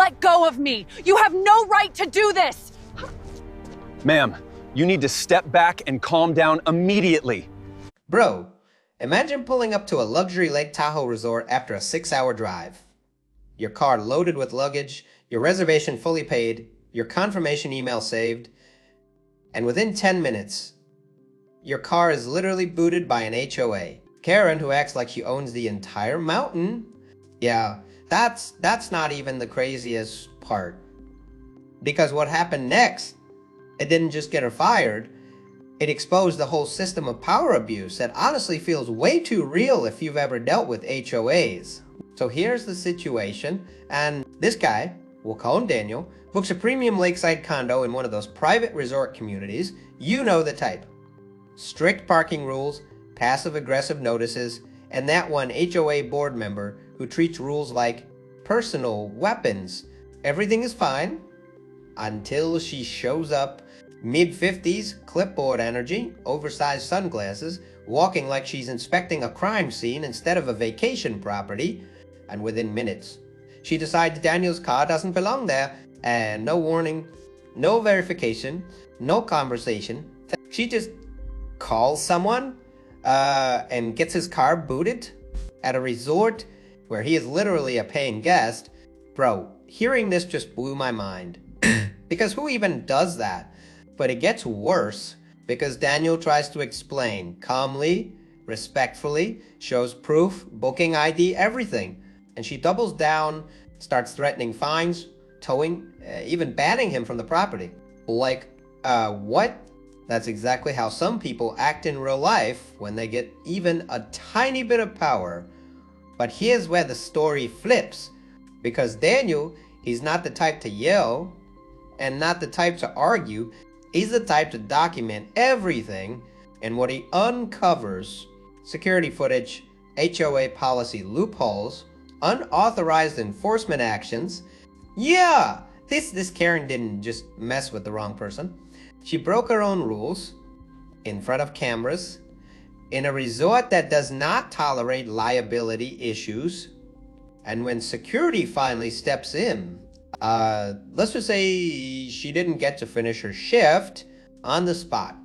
Let go of me! You have no right to do this! Ma'am, you need to step back and calm down immediately. Bro, imagine pulling up to a luxury Lake Tahoe resort after a 6-hour drive. Your car loaded with luggage, your reservation fully paid, your confirmation email saved, and within 10 minutes, your car is literally booted by an HOA. Karen, who acts like she owns the entire mountain. Yeah, that's not even the craziest part. Because what happened next, it didn't just get her fired, it exposed the whole system of power abuse that honestly feels way too real if you've ever dealt with HOAs. So here's the situation, and this guy, we'll call him Daniel, books a premium lakeside condo in one of those private resort communities. You know the type. Strict parking rules, passive-aggressive notices, and that one HOA board member who treats rules like personal weapons. Everything is fine until she shows up, mid-50s, clipboard energy, oversized sunglasses, walking like she's inspecting a crime scene instead of a vacation property, and within minutes, she decides Daniel's car doesn't belong there, and no warning, no verification, no conversation. She just calls someone and gets his car booted at a resort where he is literally a paying guest. Bro, hearing this just blew my mind. Because who even does that? But it gets worse because Daniel tries to explain calmly, respectfully, shows proof, booking ID, everything. And she doubles down, starts threatening fines, towing, even banning him from the property. Like, what? That's exactly how some people act in real life when they get even a tiny bit of power. But here's where the story flips. Because Daniel, he's not the type to yell and not the type to argue. He's the type to document everything. And what he uncovers, security footage, HOA policy loopholes, unauthorized enforcement actions. Yeah, this Karen didn't just mess with the wrong person. She broke her own rules in front of cameras in a resort that does not tolerate liability issues. And when security finally steps in, let's just say she didn't get to finish her shift on the spot.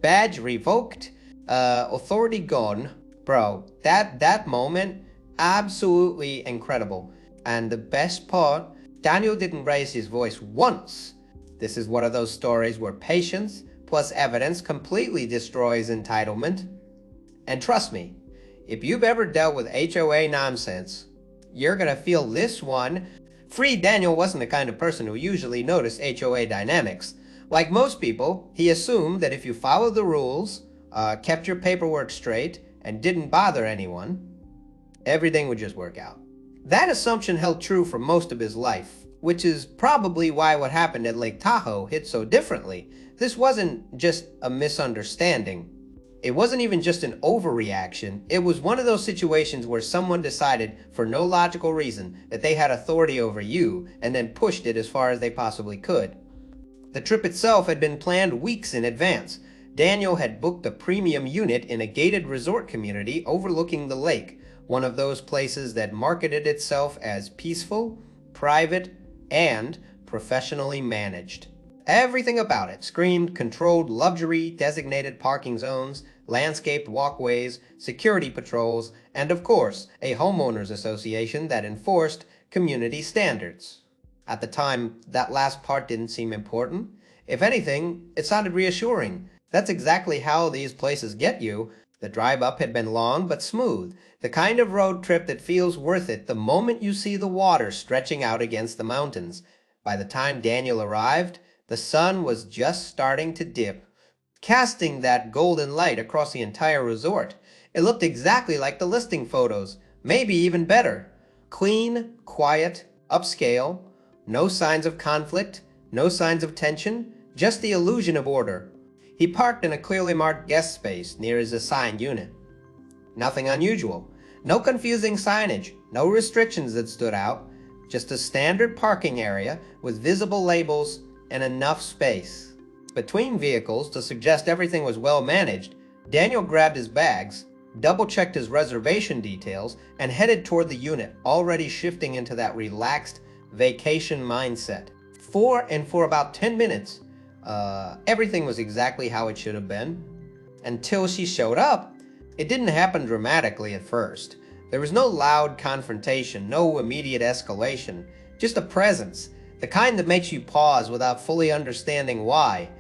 Badge revoked, authority gone. Bro, that moment, absolutely incredible. And the best part, Daniel didn't raise his voice once. This is one of those stories where patience plus evidence completely destroys entitlement. And trust me, if you've ever dealt with HOA nonsense, you're gonna feel this one. Free Daniel wasn't the kind of person who usually noticed HOA dynamics. Like most people, he assumed that if you followed the rules, kept your paperwork straight, and didn't bother anyone, everything would just work out. That assumption held true for most of his life, which is probably why what happened at Lake Tahoe hit so differently. This wasn't just a misunderstanding. It wasn't even just an overreaction. It was one of those situations where someone decided, for no logical reason, that they had authority over you, and then pushed it as far as they possibly could. The trip itself had been planned weeks in advance. Daniel had booked a premium unit in a gated resort community overlooking the lake, one of those places that marketed itself as peaceful, private, and professionally managed. Everything about it screamed controlled luxury, designated parking zones, landscaped walkways, security patrols, and of course, a homeowners association that enforced community standards. At the time, that last part didn't seem important. If anything, it sounded reassuring. That's exactly how these places get you. The drive up had been long but smooth, the kind of road trip that feels worth it the moment you see the water stretching out against the mountains. By the time Daniel arrived, the sun was just starting to dip, casting that golden light across the entire resort. It looked exactly like the listing photos, maybe even better. Clean, quiet, upscale, no signs of conflict, no signs of tension, just the illusion of order. He parked in a clearly marked guest space near his assigned unit. Nothing unusual. No confusing signage, no restrictions that stood out. Just a standard parking area with visible labels and enough space between vehicles to suggest everything was well managed. Daniel grabbed his bags, double-checked his reservation details, and headed toward the unit, already shifting into that relaxed, vacation mindset. For about 10 minutes, everything was exactly how it should have been. Until she showed up. It didn't happen dramatically at first. There was no loud confrontation, no immediate escalation, just a presence, the kind that makes you pause without fully understanding why.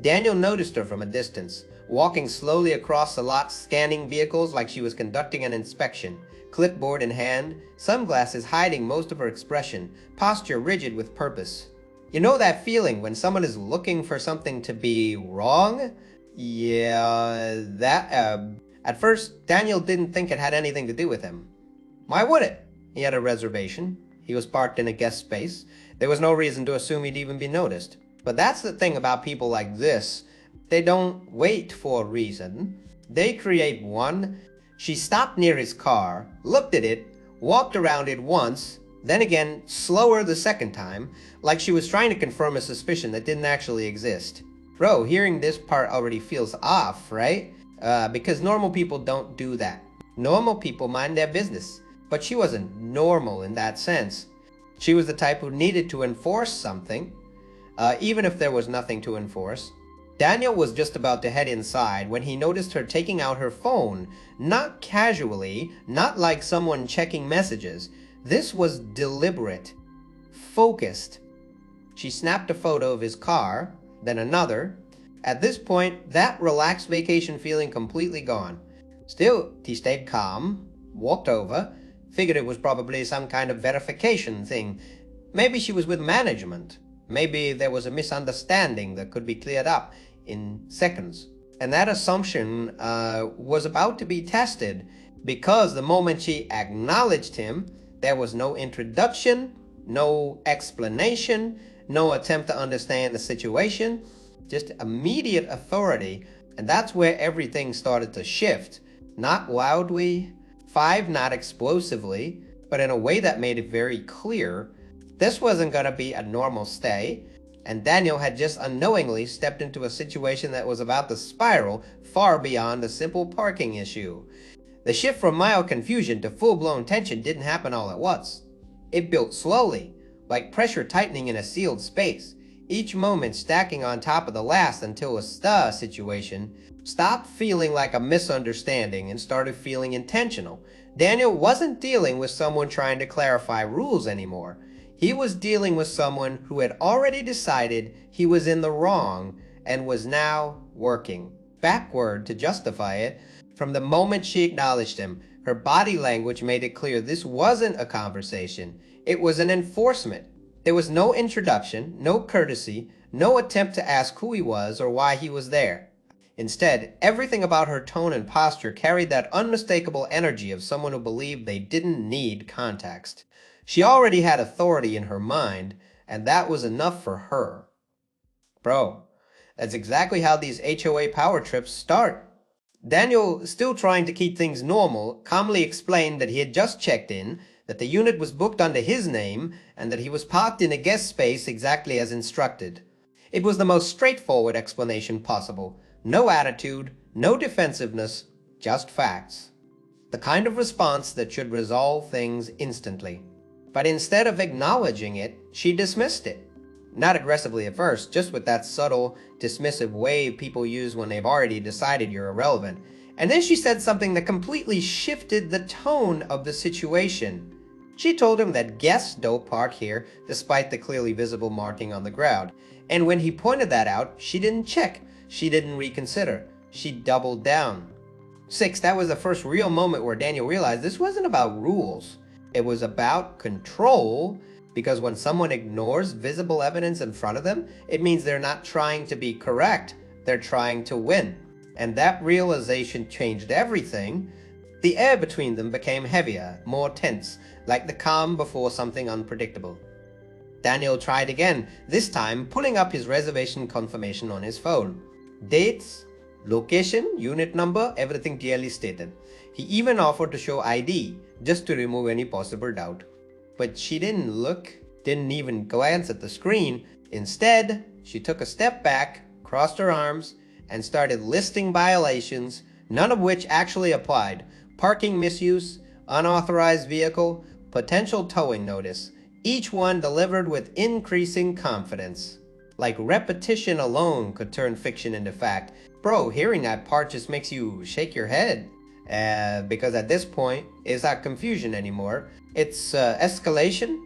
Daniel noticed her from a distance, walking slowly across the lot, scanning vehicles like she was conducting an inspection, clipboard in hand, sunglasses hiding most of her expression, posture rigid with purpose. You know that feeling when someone is looking for something to be wrong? Yeah, at first, Daniel didn't think it had anything to do with him. Why would it? He had a reservation. He was parked in a guest space. There was no reason to assume he'd even be noticed. But that's the thing about people like this. They don't wait for a reason. They create one. She stopped near his car, looked at it, walked around it once, then again, slower the second time, like she was trying to confirm a suspicion that didn't actually exist. Bro, hearing this part already feels off, right? Because normal people don't do that. Normal people mind their business. But she wasn't normal in that sense. She was the type who needed to enforce something, even if there was nothing to enforce. Daniel was just about to head inside when he noticed her taking out her phone, not casually, not like someone checking messages. This was deliberate, focused. She snapped a photo of his car, then another. At this point, that relaxed vacation feeling completely gone. Still, he stayed calm, walked over, figured it was probably some kind of verification thing. Maybe she was with management. Maybe there was a misunderstanding that could be cleared up in seconds. And that assumption was about to be tested because the moment she acknowledged him, there was no introduction, no explanation, no attempt to understand the situation, just immediate authority. And that's where everything started to shift. Not wildly, not explosively, but in a way that made it very clear this wasn't going to be a normal stay, and Daniel had just unknowingly stepped into a situation that was about to spiral far beyond a simple parking issue. The shift from mild confusion to full-blown tension didn't happen all at once. It built slowly, like pressure tightening in a sealed space, each moment stacking on top of the last until a situation stopped feeling like a misunderstanding and started feeling intentional. Daniel wasn't dealing with someone trying to clarify rules anymore. He was dealing with someone who had already decided he was in the wrong and was now working backward to justify it. From the moment she acknowledged him, her body language made it clear this wasn't a conversation. It was an enforcement. There was no introduction, no courtesy, no attempt to ask who he was or why he was there. Instead, everything about her tone and posture carried that unmistakable energy of someone who believed they didn't need context. She already had authority in her mind, and that was enough for her. Bro, that's exactly how these HOA power trips start. Daniel, still trying to keep things normal, calmly explained that he had just checked in, that the unit was booked under his name, and that he was parked in a guest space exactly as instructed. It was the most straightforward explanation possible. No attitude, no defensiveness, just facts. The kind of response that should resolve things instantly. But instead of acknowledging it, she dismissed it. Not aggressively at first, just with that subtle, dismissive way people use when they've already decided you're irrelevant. And then she said something that completely shifted the tone of the situation. She told him that guests don't park here, despite the clearly visible marking on the ground. And when he pointed that out, she didn't check. She didn't reconsider. She doubled down. 6, that was the first real moment where Daniel realized this wasn't about rules. It was about control, because when someone ignores visible evidence in front of them, it means they're not trying to be correct. They're trying to win. And that realization changed everything. The air between them became heavier, more tense, like the calm before something unpredictable. Daniel tried again, this time pulling up his reservation confirmation on his phone. Dates, location, unit number, everything clearly stated. He even offered to show ID, just to remove any possible doubt. But she didn't look, didn't even glance at the screen. Instead, she took a step back, crossed her arms, and started listing violations, none of which actually applied. Parking misuse, unauthorized vehicle, potential towing notice. each one delivered with increasing confidence. Like repetition alone could turn fiction into fact. Bro, hearing that part just makes you shake your head. Because at this point, it's not confusion anymore. It's escalation.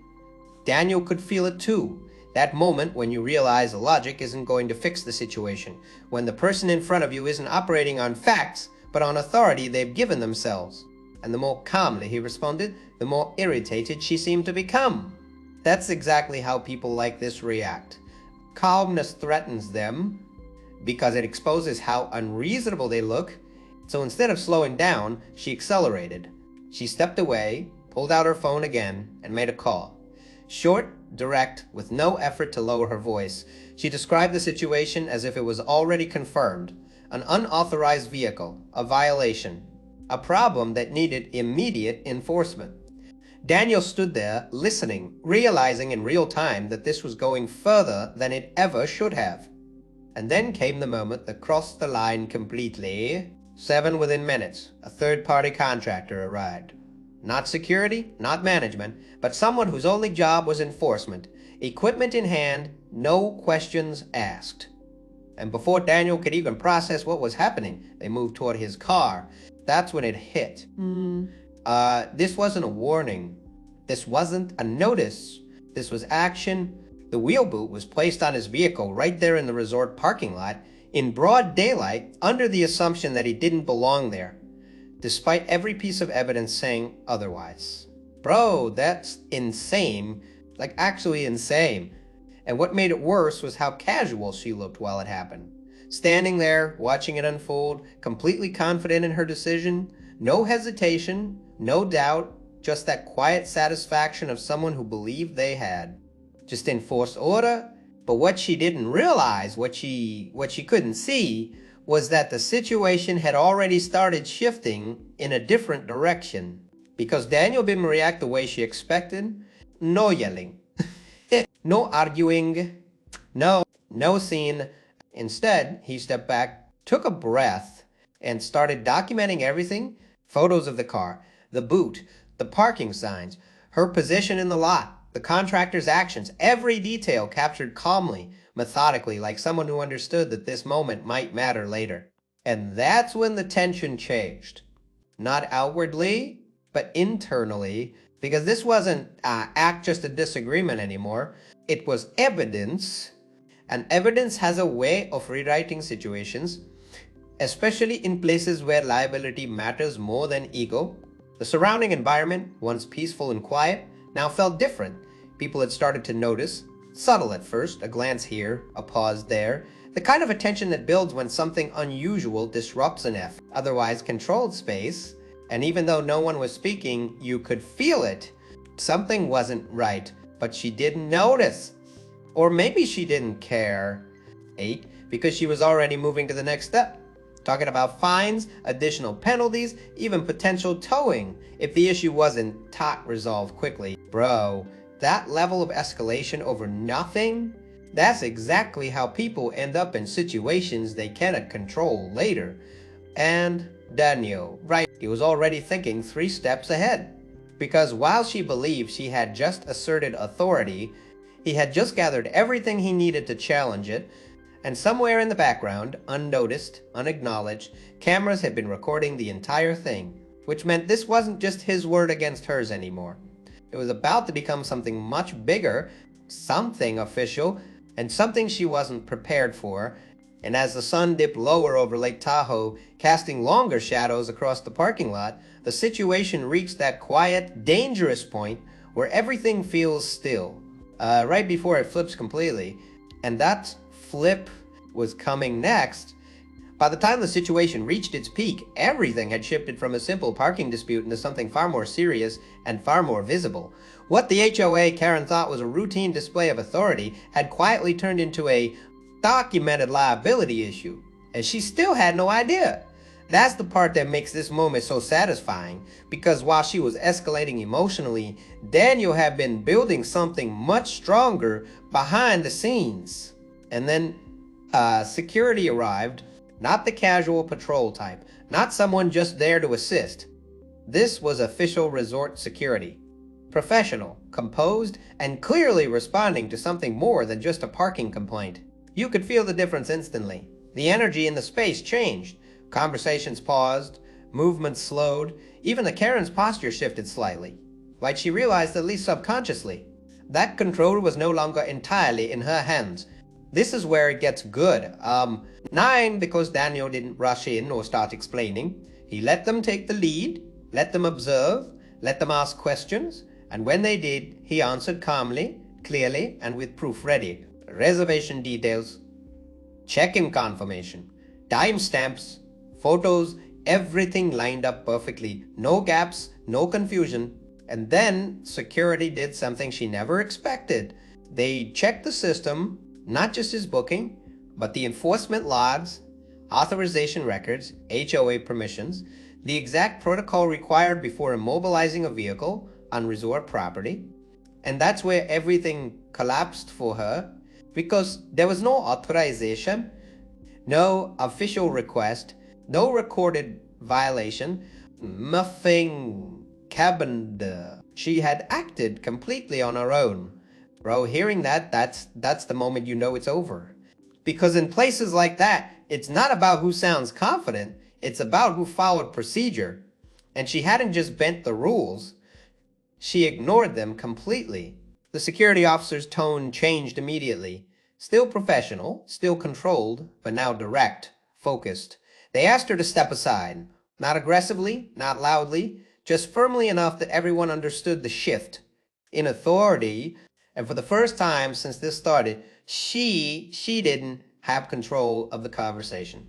Daniel could feel it too. That moment when you realize logic isn't going to fix the situation. When the person in front of you isn't operating on facts, but on authority they've given themselves. And the more calmly he responded, the more irritated she seemed to become. That's exactly how people like this react. Calmness threatens them because it exposes how unreasonable they look. So instead of slowing down, she accelerated. She stepped away, pulled out her phone again, and made a call. Short, direct, with no effort to lower her voice. She described the situation as if it was already confirmed. An unauthorized vehicle, a violation, a problem that needed immediate enforcement. Daniel stood there, listening, realizing in real time that this was going further than it ever should have. And then came the moment that crossed the line completely. 7 within minutes, a third-party contractor arrived. Not security, not management, but someone whose only job was enforcement. Equipment in hand, no questions asked. And before Daniel could even process what was happening, they moved toward his car. That's when it hit. This wasn't a warning. This wasn't a notice. This was action. The wheel boot was placed on his vehicle right there in the resort parking lot, in broad daylight, under the assumption that he didn't belong there, despite every piece of evidence saying otherwise. Bro, that's insane. Like, actually insane. And what made it worse was how casual she looked while it happened. Standing there, watching it unfold, completely confident in her decision, no hesitation, no doubt, just that quiet satisfaction of someone who believed they had. Just enforced order, but what she didn't realize, what she couldn't see, was that the situation had already started shifting in a different direction. Because Daniel didn't react the way she expected. No yelling. No arguing. No scene. Instead, he stepped back, took a breath, and started documenting everything. Photos of the car, the boot, the parking signs, her position in the lot, the contractor's actions, every detail captured calmly, methodically, like someone who understood that this moment might matter later. And that's when the tension changed. Not outwardly, but internally, because this wasn't just a disagreement anymore. It was evidence, and evidence has a way of rewriting situations, especially in places where liability matters more than ego. The surrounding environment, once peaceful and quiet, now felt different. People had started to notice, subtle at first, a glance here, a pause there, the kind of attention that builds when something unusual disrupts an otherwise controlled space. And even though no one was speaking, you could feel it. Something wasn't right, but she didn't notice. Or maybe she didn't care. 8, because she was already moving to the next step. Talking about fines, additional penalties, even potential towing, if the issue wasn't resolved quickly. Bro, that level of escalation over nothing? That's exactly how people end up in situations they cannot control later. And Daniel, right, he was already thinking 3 steps ahead. Because while she believed she had just asserted authority, he had just gathered everything he needed to challenge it, and somewhere in the background, unnoticed, unacknowledged, cameras had been recording the entire thing, which meant this wasn't just his word against hers anymore. It was about to become something much bigger, something official, and something she wasn't prepared for. And as the sun dipped lower over Lake Tahoe, casting longer shadows across the parking lot, the situation reached that quiet, dangerous point where everything feels still, right before it flips completely. And that flip was coming next. By the time the situation reached its peak, everything had shifted from a simple parking dispute into something far more serious and far more visible. What the HOA Karen thought was a routine display of authority had quietly turned into a documented liability issue, and she still had no idea. That's the part that makes this moment so satisfying, because while she was escalating emotionally, Daniel had been building something much stronger behind the scenes. And then security arrived, not the casual patrol type, not someone just there to assist. This was official resort security. Professional, composed, and clearly responding to something more than just a parking complaint. You could feel the difference instantly. The energy in the space changed. Conversations paused, movements slowed, even the Karen's posture shifted slightly. Like she realized, at least subconsciously, that control was no longer entirely in her hands. This is where it gets good. 9, because Daniel didn't rush in or start explaining. He let them take the lead, let them observe, let them ask questions, and when they did, he answered calmly, clearly, and with proof ready. Reservation details, check-in confirmation, timestamps, photos, everything lined up perfectly. No gaps, no confusion. And then security did something she never expected. They checked the system, not just his booking, but the enforcement logs, authorization records, HOA permissions, the exact protocol required before immobilizing a vehicle on resort property. And that's where everything collapsed for her, because there was no authorization, no official request, no recorded violation, nothing happened. She had acted completely on her own. Bro, hearing that's the moment you know it's over. Because in places like that, it's not about who sounds confident, it's about who followed procedure. And she hadn't just bent the rules, she ignored them completely. The security officer's tone changed immediately. Still professional, still controlled, but now direct, focused. They asked her to step aside. Not aggressively, not loudly, just firmly enough that everyone understood the shift in authority. And for the first time since this started, she didn't have control of the conversation.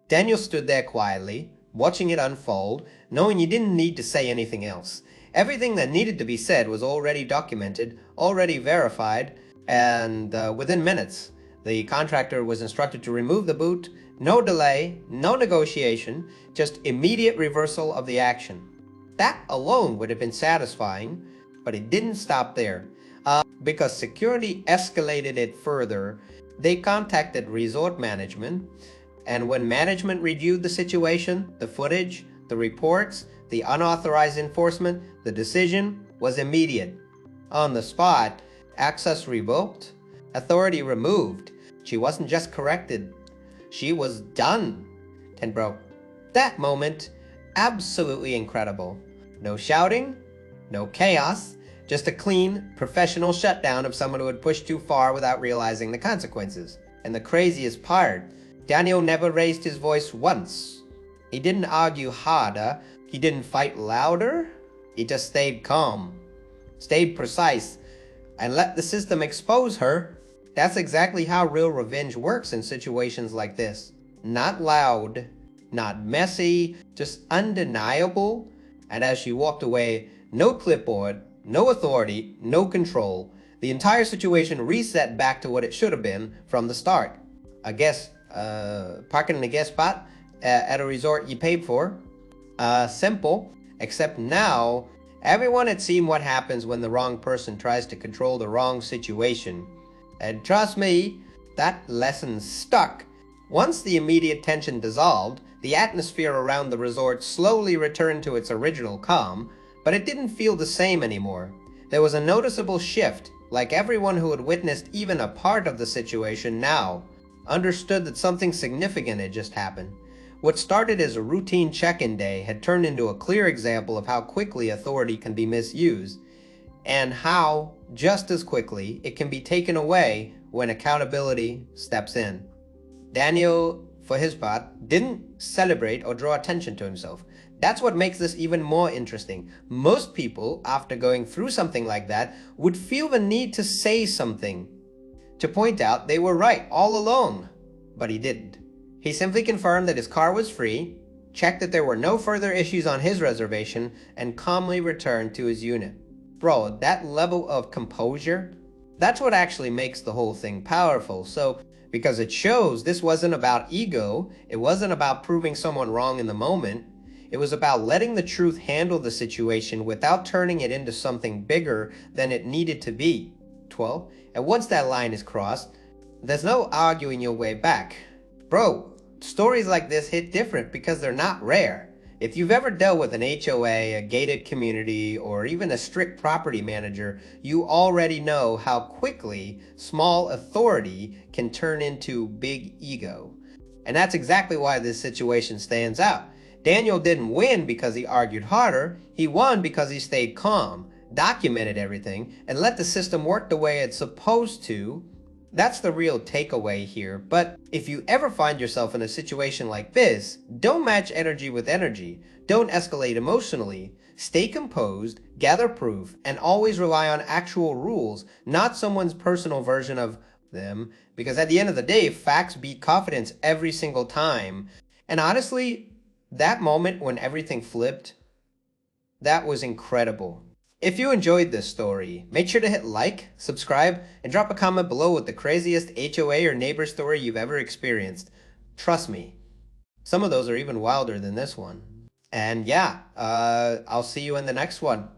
Daniel stood there quietly, watching it unfold, knowing he didn't need to say anything else. Everything that needed to be said was already documented, already verified, and within minutes, the contractor was instructed to remove the boot. No delay, no negotiation, just immediate reversal of the action. That alone would have been satisfying, but it didn't stop there. Because security escalated it further, they contacted resort management, and when management reviewed the situation, the footage, the reports, the unauthorized enforcement, the decision was immediate. On the spot, access revoked, authority removed. She wasn't just corrected, she was done. And bro, that moment, absolutely incredible. No shouting, no chaos, just a clean, professional shutdown of someone who had pushed too far without realizing the consequences. And the craziest part, Daniel never raised his voice once. He didn't argue harder, he didn't fight louder, he just stayed calm, stayed precise, and let the system expose her. That's exactly how real revenge works in situations like this. Not loud, not messy, just undeniable. And as she walked away, no clipboard, no authority, no control. The entire situation reset back to what it should have been from the start. A guest, parking in a guest spot at a resort you paid for. Simple, except now, everyone had seen what happens when the wrong person tries to control the wrong situation. And trust me, that lesson stuck. Once the immediate tension dissolved, the atmosphere around the resort slowly returned to its original calm, but it didn't feel the same anymore. There was a noticeable shift, like everyone who had witnessed even a part of the situation now understood that something significant had just happened. What started as a routine check-in day had turned into a clear example of how quickly authority can be misused, and how, just as quickly, it can be taken away when accountability steps in. Daniel, for his part, didn't celebrate or draw attention to himself. That's what makes this even more interesting. Most people, after going through something like that, would feel the need to say something, to point out they were right all along. But he didn't. He simply confirmed that his car was free, checked that there were no further issues on his reservation, and calmly returned to his unit. Bro, that level of composure, that's what actually makes the whole thing powerful. So, because it shows this wasn't about ego, it wasn't about proving someone wrong in the moment, it was about letting the truth handle the situation without turning it into something bigger than it needed to be. 12. And once that line is crossed, there's no arguing your way back. Bro, stories like this hit different because they're not rare. If you've ever dealt with an HOA, a gated community, or even a strict property manager, you already know how quickly small authority can turn into big ego. And that's exactly why this situation stands out. Daniel didn't win because he argued harder. He won because he stayed calm, documented everything, and let the system work the way it's supposed to. That's the real takeaway here. But if you ever find yourself in a situation like this, don't match energy with energy. Don't escalate emotionally. Stay composed, gather proof, and always rely on actual rules, not someone's personal version of them. Because at the end of the day, facts beat confidence every single time. And honestly, that moment when everything flipped, that was incredible. If you enjoyed this story, make sure to hit like, subscribe, and drop a comment below with the craziest HOA or neighbor story you've ever experienced. Trust me, some of those are even wilder than this one. And yeah, I'll see you in the next one.